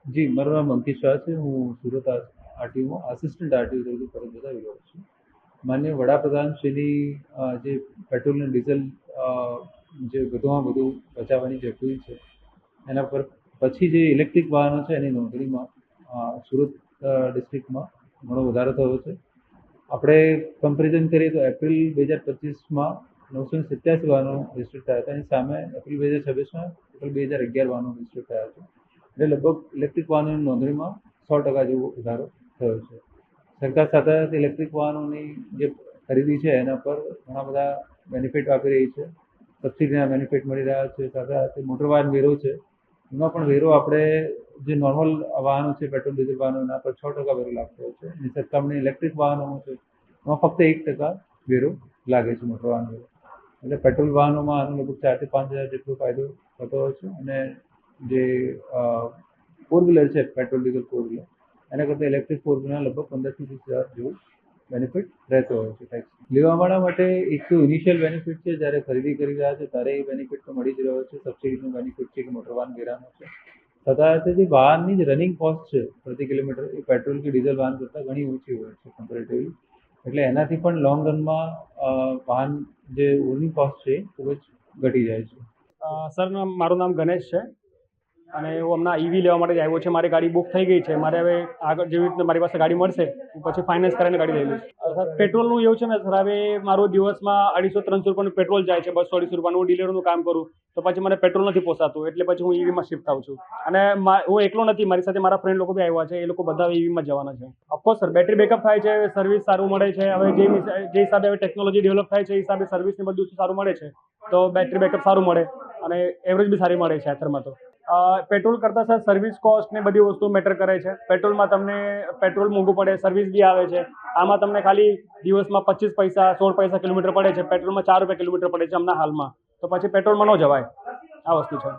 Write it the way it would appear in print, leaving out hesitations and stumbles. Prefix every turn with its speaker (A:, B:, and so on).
A: જી, મારું નામ અંકિત શાહ છે. હું સુરત આરટીઓમાં આસિસ્ટન્ટ આરટીઓ તરીકે ફરજ બજાવી રહ્યો છું. માનનીય વડાપ્રધાનશ્રીની જે પેટ્રોલ અને ડીઝલ જે વધુમાં વધુ બચાવવાની જે અપીલ છે એના પર પછી જે ઇલેક્ટ્રિક વાહનો છે એની નોંધણીમાં સુરત ડિસ્ટ્રિક્ટમાં ઘણો વધારો થયો છે. આપણે કમ્પેરિઝન કરીએ તો એપ્રિલ 2025માં 987 વાહનો રજીસ્ટર થયા હતા. એની સામે એપ્રિલ 2026માં ટોટલ 2011 વાહનો રજીસ્ટર થયા છે. એટલે લગભગ ઇલેક્ટ્રિક વાહનોની નોંધણીમાં 100% જેવો વધારો થયો છે. સરકાર સાથે સાથે ઇલેક્ટ્રિક વાહનોની જે ખરીદી છે એના પર ઘણા બધા બેનિફિટ આપી રહી છે. સબસિડીના બેનિફિટ મળી રહ્યા છે. સાથે સાથે મોટર વાહન વેરો છે એમાં પણ વેરો આપણે જે નોર્મલ વાહનો છે પેટ્રોલ ડીઝલ વાહનો એના પર 6% વેરો લાગતો હોય છે. અને સરકારની ઇલેક્ટ્રિક વાહનોમાં છે એમાં ફક્ત 1% વેરો લાગે છે, મોટર વાહન વેરો. એટલે પેટ્રોલ વાહનોમાં આનો લગભગ 4 થી 5 હજાર જેટલો ફાયદો થતો હોય છે. અને જે ફોર વ્હીલર છે પેટ્રોલ ડીઝલ ફોર વ્હીલર એના કરતાં ઇલેક્ટ્રિક ફોર વ્હીલર લગભગ 15 થી 20 હજાર જેવું બેનિફિટ રહેતો હોય છે ટેક્સ. લેવાવાળા માટે એક તો ઇનિશિયલ બેનિફિટ છે, જ્યારે ખરીદી કરી રહ્યા છે ત્યારે એ બેનિફિટ તો મળી જ રહ્યો છે. સબસિડીનો બેનિફિટ છે કે મોટર વાહન વેરાનો છે. સાથે જે વાહનની જે રનિંગ કોસ્ટ છે પ્રતિ કિલોમીટર એ પેટ્રોલ કે ડીઝલ વાહન કરતાં ઘણી ઓછી હોય છે કમ્પેરેટિવલી. એટલે એનાથી પણ લોંગ રનમાં વાહન જે ઓની કોસ્ટ છે એ ખૂબ જ ઘટી જાય છે.
B: સર મારું નામ ગણેશ છે અને હું હમણાં ઈવી લેવા માટે જ આવ્યો છે. મારી ગાડી બુક થઈ ગઈ છે. મારે હવે આગળ જેવી રીતના મારી પાસે ગાડી મળશે હું પછી ફાઇનાન્સ કરીને ગાડી લઈ લઈશ. સર પેટ્રોલનું એવું છે ને સર, હવે મારું દિવસમાં 250-300 રૂપિયાનું પેટ્રોલ જાય છે. 200-250 રૂપિયાનું હું ડિલિવરીનું કામ કરું તો પછી મને પેટ્રોલ નથી પોસાતું, એટલે પછી હું ઈવીમાં શિફ્ટ થાઉં છું. અને હું એકલો નથી, મારી સાથે મારા ફ્રેન્ડ લોકો બી આવ્યા છે. એ લોકો બધા ઈવીમાં જવાના છે. ઓફકોર્સ સર, બેટરી બેકઅપ થાય છે, સર્વિસ સારું મળે છે. હવે જે હિસાબે હવે ટેકનોલોજી ડેવલપ થાય છે એ હિસાબે સર્વિસને બધું સારું મળે છે, તો બેટરી બેકઅપ સારું મળે અને એવરેજ બી સારી મળે છે આથરમાં. તો પેટ્રોલ કરતાં સર સર્વિસ કોસ્ટ ને બધી વસ્તુ મેટર કરે છે. પેટ્રોલમાં તમને પેટ્રોલ મોંઘું પડે, સર્વિસ બી આવે છે. આમાં તમને ખાલી દિવસમાં 25 પૈસા 16 પૈસા કિલોમીટર પડે છે, પેટ્રોલમાં 4 રૂપિયા કિલોમીટર પડે છે હમણાં હાલમાં. તો પછી પેટ્રોલમાં ન જવાય, આ વસ્તુ છે.